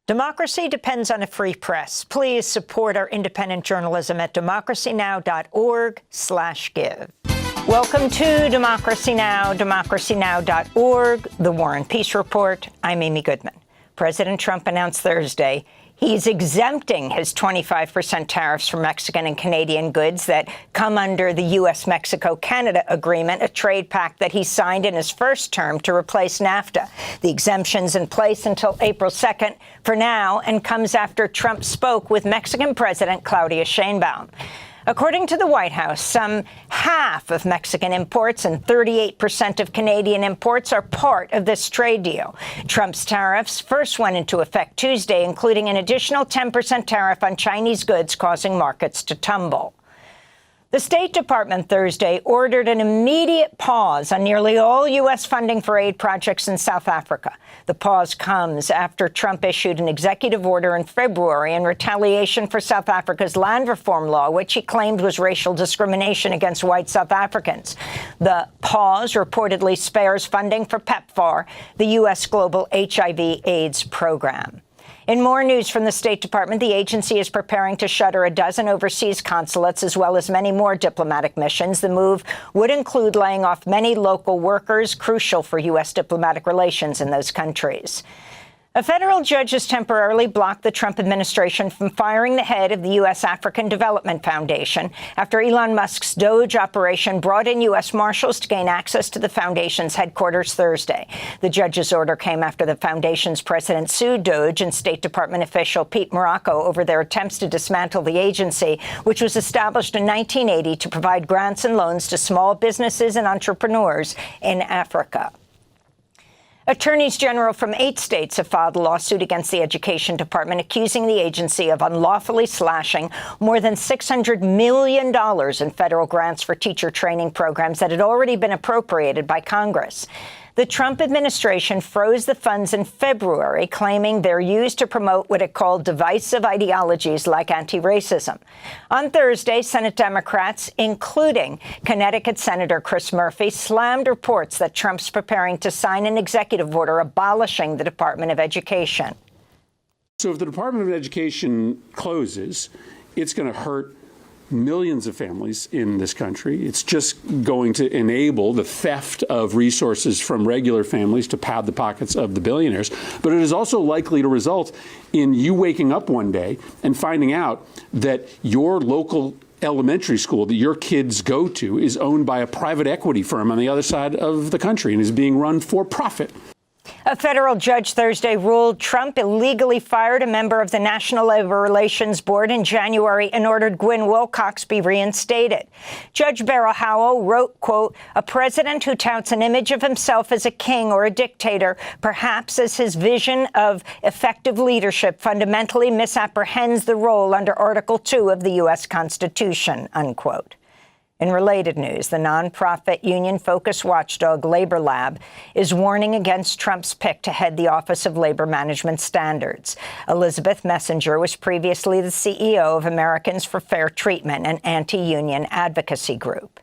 Democracy depends on a free press. Please support our independent journalism at democracynow.org/give. Welcome to Democracy Now!, democracynow.org, The War and Peace Report. I'm Amy Goodman. President Trump announced Thursday he's exempting his 25% tariffs for Mexican and Canadian goods that come under the U.S.-Mexico-Canada agreement, a trade pact that he signed in his first term to replace NAFTA. The exemption's in place until April 2nd for now and comes after Trump spoke with Mexican President Claudia Sheinbaum. According to the White House, some half of Mexican imports and 38% of Canadian imports are part of this trade deal. Trump's tariffs first went into effect Tuesday, including an additional 10% tariff on Chinese goods, causing markets to tumble. The State Department Thursday ordered an immediate pause on nearly all U.S. funding for aid projects in South Africa. The pause comes after Trump issued an executive order in February in retaliation for South Africa's land reform law, which he claimed was racial discrimination against white South Africans. The pause reportedly spares funding for PEPFAR, the U.S. global HIV/AIDS program. In more news from the State Department, the agency is preparing to shutter a dozen overseas consulates as well as many more diplomatic missions. The move would include laying off many local workers crucial for U.S. diplomatic relations in those countries. A federal judge has temporarily blocked the Trump administration from firing the head of the U.S. African Development Foundation after Elon Musk's Doge operation brought in U.S. Marshals to gain access to the foundation's headquarters Thursday. The judge's order came after the foundation's president sued Doge and State Department official Pete Morocco over their attempts to dismantle the agency, which was established in 1980 to provide grants and loans to small businesses and entrepreneurs in Africa. Attorneys general from 8 states have filed a lawsuit against the Education Department, accusing the agency of unlawfully slashing more than $600 million in federal grants for teacher training programs that had already been appropriated by Congress. The Trump administration froze the funds in February, claiming they're used to promote what it called divisive ideologies like anti-racism. On Thursday, Senate Democrats, including Connecticut Senator Chris Murphy, slammed reports that Trump's preparing to sign an executive order abolishing the Department of Education. So if the Department of Education closes, it's going to hurt millions of families in this country. It's just going to enable the theft of resources from regular families to pad the pockets of the billionaires. But it is also likely to result in you waking up one day and finding out that your local elementary school that your kids go to is owned by a private equity firm on the other side of the country and is being run for profit. A federal judge Thursday ruled Trump illegally fired a member of the National Labor Relations Board in January and ordered Gwynne Wilcox be reinstated. Judge Beryl Howell wrote, quote, "A president who touts an image of himself as a king or a dictator, perhaps as his vision of effective leadership, fundamentally misapprehends the role under Article 2 of the U.S. Constitution," unquote. In related news, the nonprofit union-focused watchdog Labor Lab is warning against Trump's pick to head the Office of Labor Management Standards. Elizabeth Messenger was previously the CEO of Americans for Fair Treatment, an anti-union advocacy group.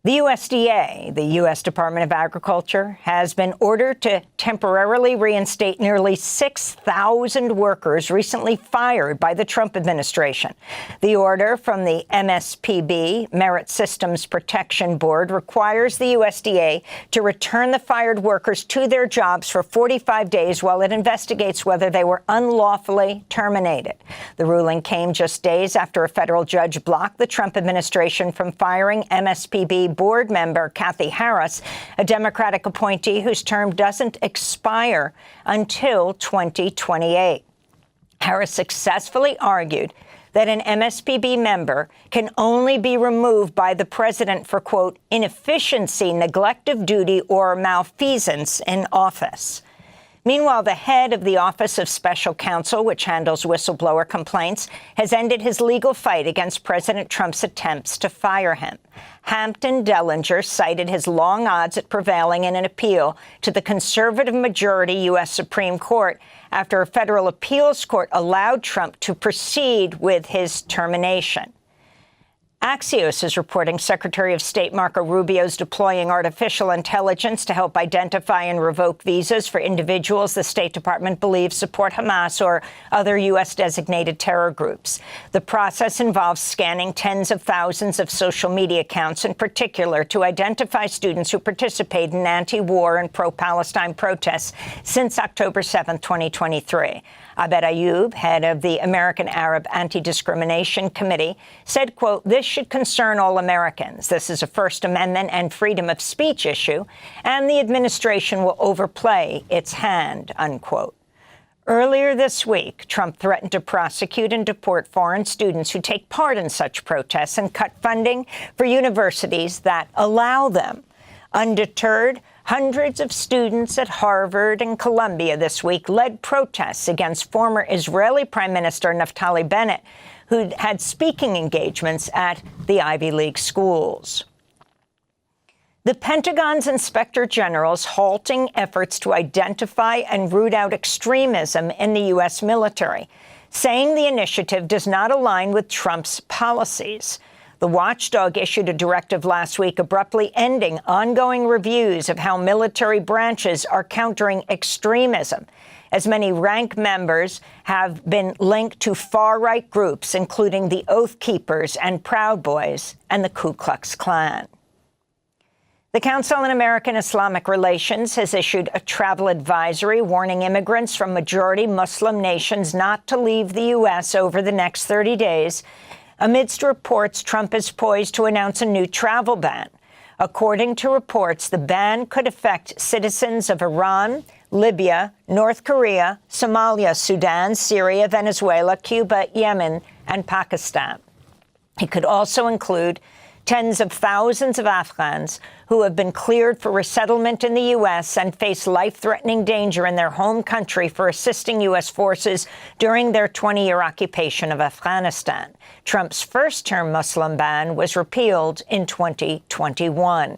The USDA, the U.S. Department of Agriculture, has been ordered to temporarily reinstate nearly 6,000 workers recently fired by the Trump administration. The order from the MSPB, Merit Systems Protection Board, requires the USDA to return the fired workers to their jobs for 45 days while it investigates whether they were unlawfully terminated. The ruling came just days after a federal judge blocked the Trump administration from firing MSPB board member Kathy Harris, a Democratic appointee whose term doesn't expire until 2028. Harris successfully argued that an MSPB member can only be removed by the president for, quote, inefficiency, neglect of duty, or malfeasance in office. Meanwhile, the head of the Office of Special Counsel, which handles whistleblower complaints, has ended his legal fight against President Trump's attempts to fire him. Hampton Dellinger cited his long odds at prevailing in an appeal to the conservative majority U.S. Supreme Court after a federal appeals court allowed Trump to proceed with his termination. Axios is reporting Secretary of State Marco Rubio's deploying artificial intelligence to help identify and revoke visas for individuals the State Department believes support Hamas or other U.S.-designated terror groups. The process involves scanning tens of thousands of social media accounts, in particular to identify students who participate in anti-war and pro-Palestine protests since October 7, 2023. Abed Ayoub, head of the American Arab Anti-Discrimination Committee, said, quote, "This should concern all Americans. This is a First Amendment and freedom of speech issue, and the administration will overplay its hand," unquote. Earlier this week, Trump threatened to prosecute and deport foreign students who take part in such protests and cut funding for universities that allow them. Undeterred, hundreds of students at Harvard and Columbia this week led protests against former Israeli Prime Minister Naftali Bennett, who had speaking engagements at the Ivy League schools. The Pentagon's Inspector General's halting efforts to identify and root out extremism in the U.S. military, saying the initiative does not align with Trump's policies. The watchdog issued a directive last week abruptly ending ongoing reviews of how military branches are countering extremism, as many rank members have been linked to far-right groups, including the Oath Keepers and Proud Boys and the Ku Klux Klan. The Council on American Islamic Relations has issued a travel advisory warning immigrants from majority Muslim nations not to leave the U.S. over the next 30 days, amidst reports Trump is poised to announce a new travel ban. According to reports, the ban could affect citizens of Iran, Libya, North Korea, Somalia, Sudan, Syria, Venezuela, Cuba, Yemen, and Pakistan. It could also include tens of thousands of Afghans who have been cleared for resettlement in the U.S. and face life-threatening danger in their home country for assisting U.S. forces during their 20-year occupation of Afghanistan. Trump's first-term Muslim ban was repealed in 2021.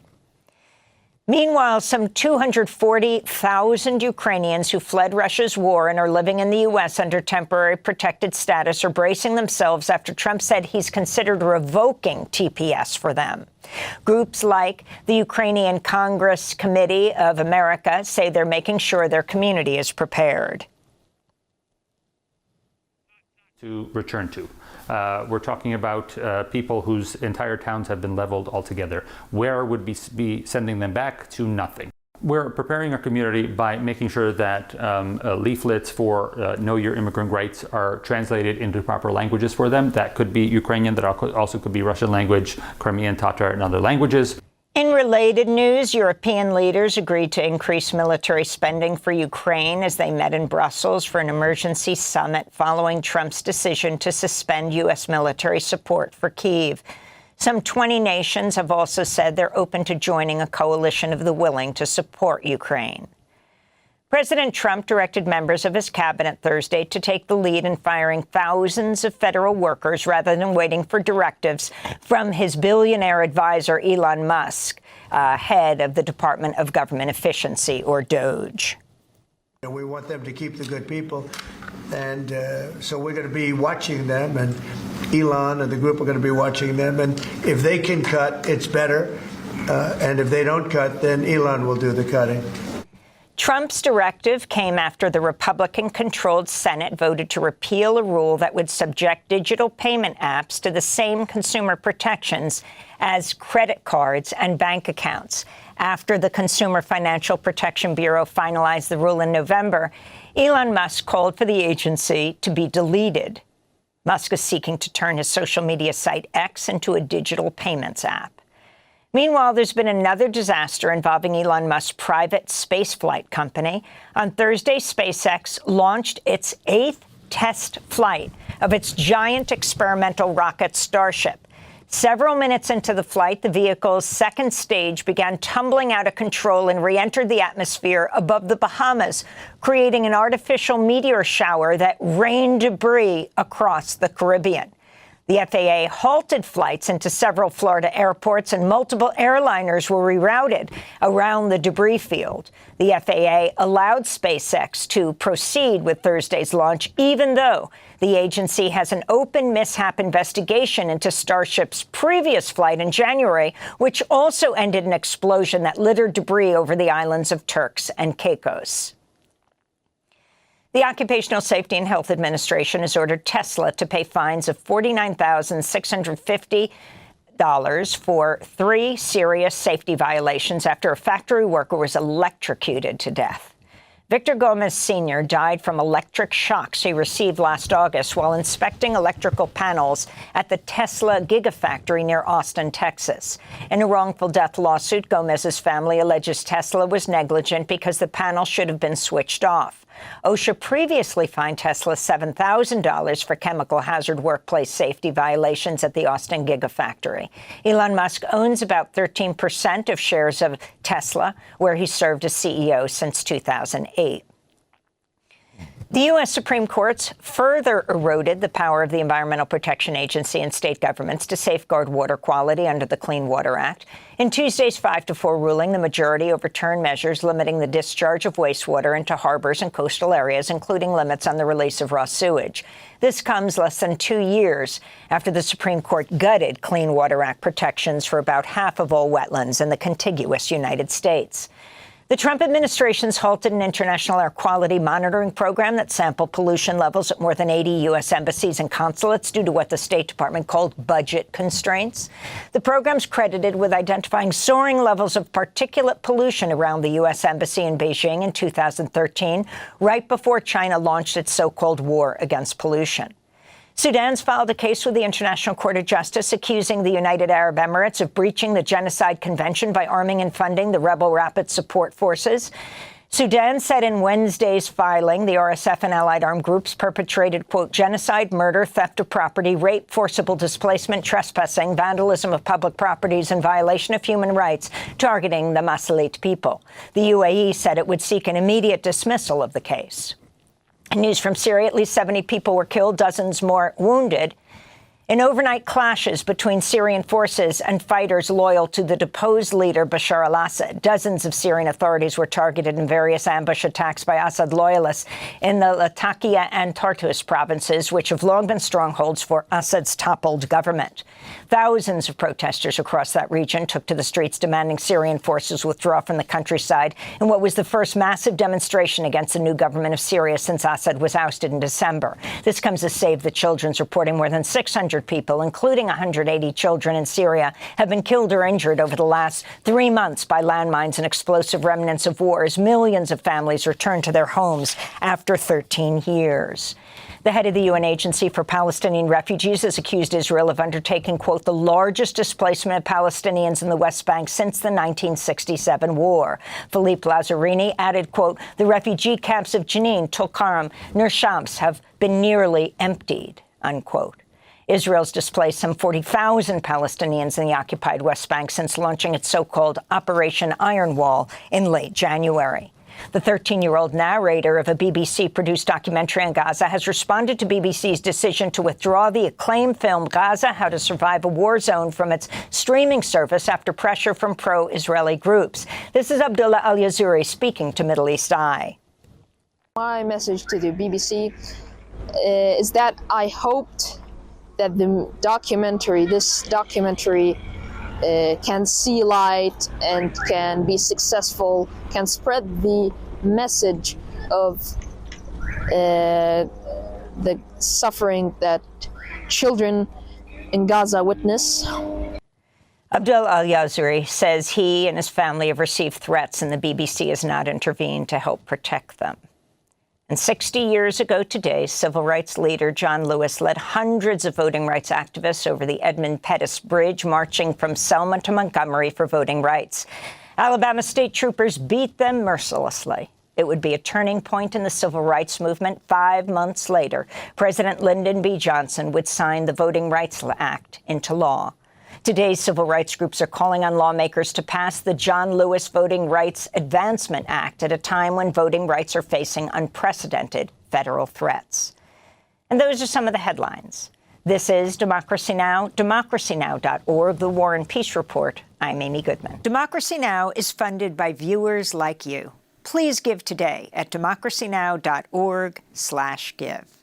Meanwhile, some 240,000 Ukrainians who fled Russia's war and are living in the U.S. under temporary protected status are bracing themselves after Trump said he's considered revoking TPS for them. Groups like the Ukrainian Congress Committee of America say they're making sure their community is prepared. To return to. We're talking about people whose entire towns have been leveled altogether. Where would be sending them back? To nothing. We're preparing our community by making sure that leaflets for Know Your Immigrant Rights are translated into proper languages for them. That could be Ukrainian, that also could be Russian language, Crimean, Tatar, and other languages. In related news, European leaders agreed to increase military spending for Ukraine as they met in Brussels for an emergency summit following Trump's decision to suspend U.S. military support for Kyiv. Some 20 nations have also said they're open to joining a coalition of the willing to support Ukraine. President Trump directed members of his cabinet Thursday to take the lead in firing thousands of federal workers rather than waiting for directives from his billionaire advisor, Elon Musk, head of the Department of Government Efficiency, or DOGE. We want them to keep the good people, and so we're going to be watching them, and Elon and the group are going to be watching them, and if they can cut, it's better, and if they don't cut, then Elon will do the cutting. Trump's directive came after the Republican-controlled Senate voted to repeal a rule that would subject digital payment apps to the same consumer protections as credit cards and bank accounts. After the Consumer Financial Protection Bureau finalized the rule in November, Elon Musk called for the agency to be deleted. Musk is seeking to turn his social media site X into a digital payments app. Meanwhile, there's been another disaster involving Elon Musk's private spaceflight company. On Thursday, SpaceX launched its 8th test flight of its giant experimental rocket Starship. Several minutes into the flight, the vehicle's second stage began tumbling out of control and re-entered the atmosphere above the Bahamas, creating an artificial meteor shower that rained debris across the Caribbean. The FAA halted flights into several Florida airports, and multiple airliners were rerouted around the debris field. The FAA allowed SpaceX to proceed with Thursday's launch, even though the agency has an open mishap investigation into Starship's previous flight in January, which also ended an explosion that littered debris over the islands of Turks and Caicos. The Occupational Safety and Health Administration has ordered Tesla to pay fines of $49,650 for 3 serious safety violations after a factory worker was electrocuted to death. Victor Gomez Sr. died from electric shocks he received last August while inspecting electrical panels at the Tesla Gigafactory near Austin, Texas. In a wrongful death lawsuit, Gomez's family alleges Tesla was negligent because the panel should have been switched off. OSHA previously fined Tesla $7,000 for chemical hazard workplace safety violations at the Austin Gigafactory. Elon Musk owns about 13% of shares of Tesla, where he served as CEO since 2008. The U.S. Supreme Court's further eroded the power of the Environmental Protection Agency and state governments to safeguard water quality under the Clean Water Act. In Tuesday's 5-4 ruling, the majority overturned measures limiting the discharge of wastewater into harbors and coastal areas, including limits on the release of raw sewage. This comes less than 2 years after the Supreme Court gutted Clean Water Act protections for about half of all wetlands in the contiguous United States. The Trump administration's halted an international air quality monitoring program that sampled pollution levels at more than 80 U.S. embassies and consulates due to what the State Department called budget constraints. The program's credited with identifying soaring levels of particulate pollution around the U.S. embassy in Beijing in 2013, right before China launched its so-called war against pollution. Sudan's filed a case with the International Court of Justice accusing the United Arab Emirates of breaching the Genocide Convention by arming and funding the rebel Rapid Support Forces. Sudan said in Wednesday's filing the RSF and allied armed groups perpetrated, quote, genocide, murder, theft of property, rape, forcible displacement, trespassing, vandalism of public properties, and violation of human rights, targeting the Masalit people. The UAE said it would seek an immediate dismissal of the case. News from Syria, at least 70 people were killed, dozens more wounded in overnight clashes between Syrian forces and fighters loyal to the deposed leader Bashar al-Assad. Dozens of Syrian authorities were targeted in various ambush attacks by Assad loyalists in the Latakia and Tartus provinces, which have long been strongholds for Assad's toppled government. Thousands of protesters across that region took to the streets demanding Syrian forces withdraw from the countryside in what was the first massive demonstration against the new government of Syria since Assad was ousted in December. This comes as Save the Children's reporting more than 600 people, including 180 children in Syria, have been killed or injured over the last 3 months by landmines and explosive remnants of wars. Millions of families returned to their homes after 13 years. The head of the UN Agency for Palestinian Refugees has accused Israel of undertaking, quote, the largest displacement of Palestinians in the West Bank since the 1967 war. Philippe Lazzarini added, quote, the refugee camps of Jenin, Tulkarm, Nur Shams have been nearly emptied, unquote. Israel's displaced some 40,000 Palestinians in the occupied West Bank since launching its so-called Operation Iron Wall in late January. The 13-year-old narrator of a BBC-produced documentary on Gaza has responded to BBC's decision to withdraw the acclaimed film Gaza, How to Survive a War Zone from its streaming service after pressure from pro-Israeli groups. This is Abdullah Al-Yazuri speaking to Middle East Eye. My message to the BBC is that I hoped that this documentary can see light and can be successful, can spread the message of the suffering that children in Gaza witness. Abdul Al-Yazuri says he and his family have received threats and the BBC has not intervened to help protect them. And 60 years ago today, civil rights leader John Lewis led hundreds of voting rights activists over the Edmund Pettus Bridge, marching from Selma to Montgomery for voting rights. Alabama state troopers beat them mercilessly. It would be a turning point in the civil rights movement. 5 months later, President Lyndon B. Johnson would sign the Voting Rights Act into law. Today's civil rights groups are calling on lawmakers to pass the John Lewis Voting Rights Advancement Act at a time when voting rights are facing unprecedented federal threats. And those are some of the headlines. This is Democracy Now!, democracynow.org, The War and Peace Report. I'm Amy Goodman. Democracy Now! Is funded by viewers like you. Please give today at democracynow.org/give.